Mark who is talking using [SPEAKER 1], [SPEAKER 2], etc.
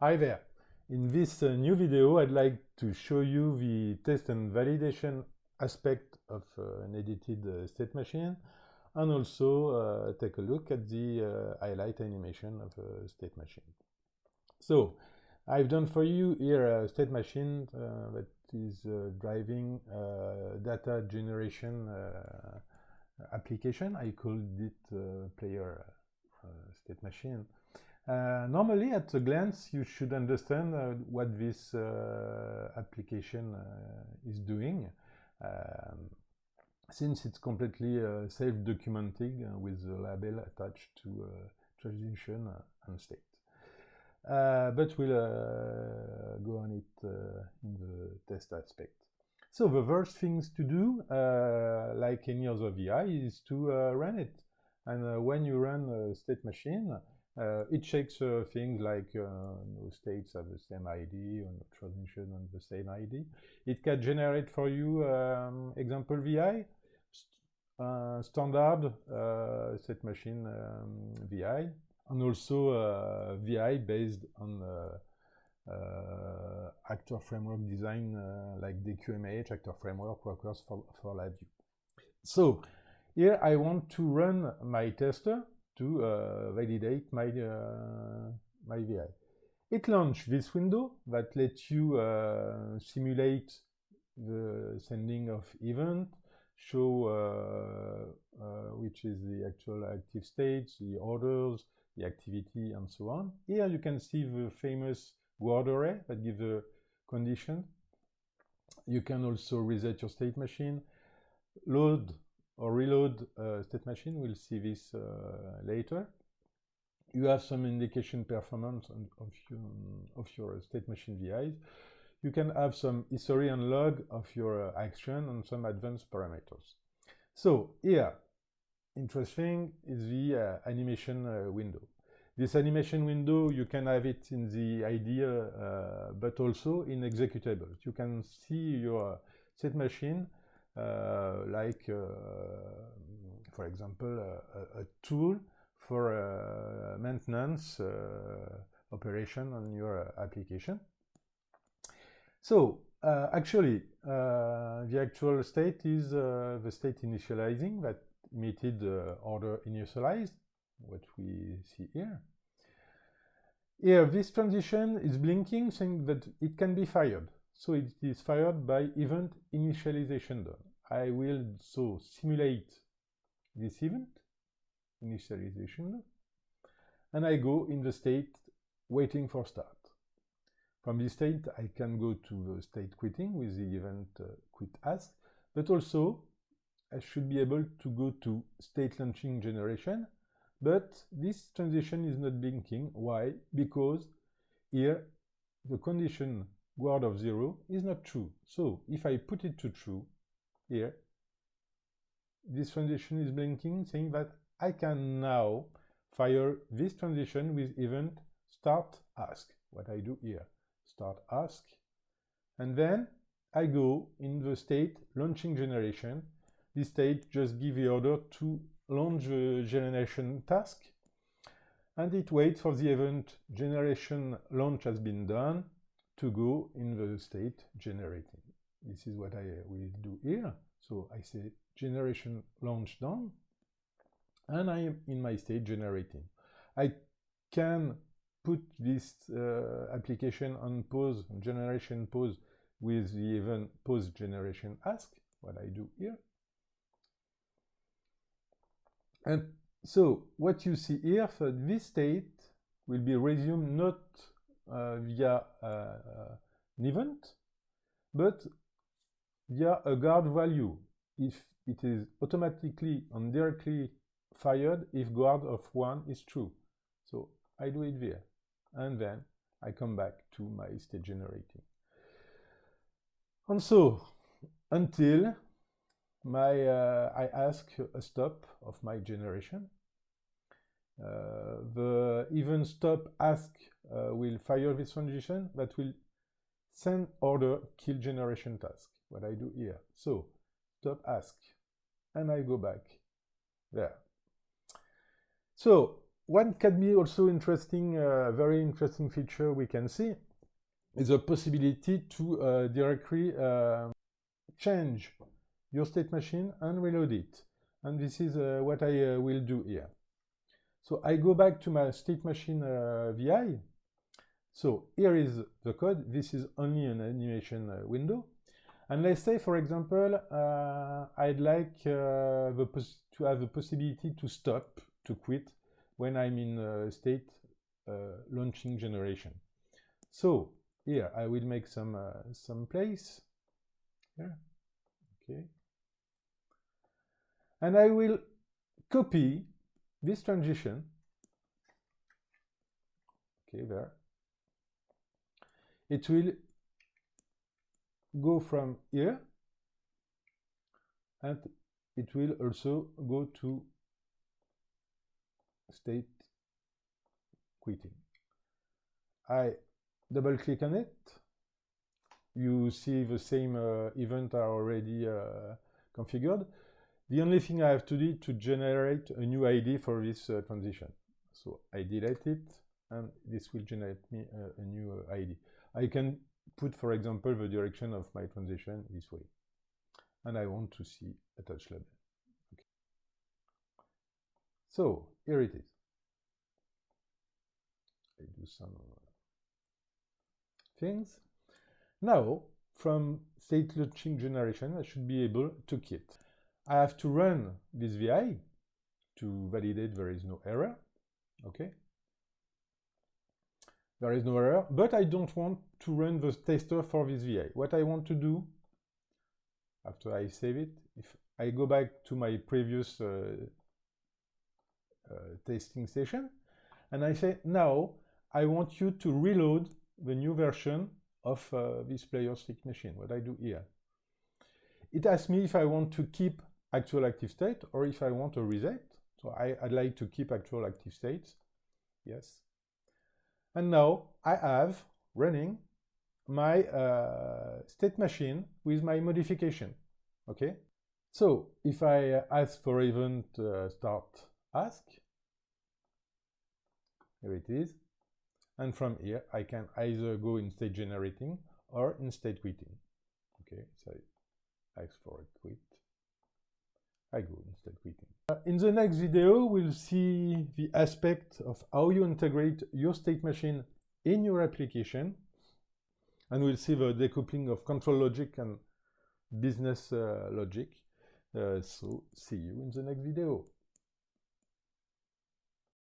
[SPEAKER 1] Hi there. In this new video, I'd like to show you the test and validation aspect of an edited state machine, and also take a look at the highlight animation of a state machine. So, I've done for you here a state machine that is driving data generation application. I called it player state machine. Normally, at a glance, you should understand what this application is doing, since it's completely self-documenting with the label attached to transition and state. But we'll go on it in the test aspect. So the first things to do, like any other VI, is to run it. And when you run a state machine, it checks things like no states have the same ID, or no transition on the same ID. It can generate for you example VI, standard state machine VI, and also VI based on actor framework design like DQMH, actor framework, workers for LabVIEW. So here I want to run my tester to validate my VI. It launches this window that lets you simulate the sending of event, show which is the actual active state, the orders, the activity, and so on. Here you can see the famous word array that gives a condition. You can also reset your state machine, load or reload state machine. We'll see this later. You have some indication performance of your state machine VIs. You can have some history and log of your action and some advanced parameters. So here, interesting is the animation window. This animation window, you can have it in the IDE, but also in executables. You can see your state machine like, for example, a tool for maintenance operation on your application. So actually, the actual state is the state initializing that emitted order initialized, what we see here. Here, this transition is blinking, saying that it can be fired. So it is fired by event initialization done. I will so simulate this event initialization done, and I go in the state waiting for start. From this state, I can go to the state quitting with the event quit ask, but also I should be able to go to state launching generation, but this transition is not blinking. Why? Because here the condition guard of 0 is not true. So if I put it to true here, this transition is blinking, saying that I can now fire this transition with event start ask. What I do here, start ask, and then I go in the state launching generation. This state just give the order to launch the generation task, and it waits for the event generation launch has been done to go in the state generating. This is what I will do here. So I say generation launch done, and I am in my state generating. I can put this application on pause, generation pause, with the event pause generation ask, what I do here. And so what you see here for this state will be resumed not via an event, but via a guard value, if it is automatically and directly fired if guard of 1 is true. So I do it there, and then I come back to my state generating. And so until I ask a stop of my generation, the event stop ask will fire this transition that will send order kill generation task, what I do here. So stop ask, and I go back there. So One can be also interesting, very interesting feature we can see is the possibility to directly change your state machine and reload it. And this is what I will do here. So I go back to my state machine VI. So here is the code. This is only an animation window. And let's say, for example, I'd like to have the possibility to stop, to quit, when I'm in state launching generation. So here I will make some place here. Okay. And I will copy this transition. Okay, there. It will go from here, and it will also go to state quitting. I double click on it. You see the same event are already configured. The only thing I have to do to generate a new ID for this transition. So I delete it, and this will generate me a new ID. I can put, for example, the direction of my transition this way. And I want to see a touch label. Okay. So here it is. I do some things. Now, from state launching generation, I should be able to quit. I have to run this VI to validate there is no error. Okay. There is no error, but I don't want to run the tester for this VI. What I want to do, after I save it, if I go back to my previous testing station, and I say, now I want you to reload the new version of this player state machine, what I do here. It asks me if I want to keep actual active state or if I want a reset. So I'd like to keep actual active states. Yes. And now I have running my state machine with my modification. Okay. So if I ask for event start ask, here it is. And from here, I can either go in state generating or in state quitting. Okay, so I ask for a quit. I go in state quitting. In the next video, we'll see the aspect of how you integrate your state machine in your application. And we'll see the decoupling of control logic and business logic. So see you in the next video.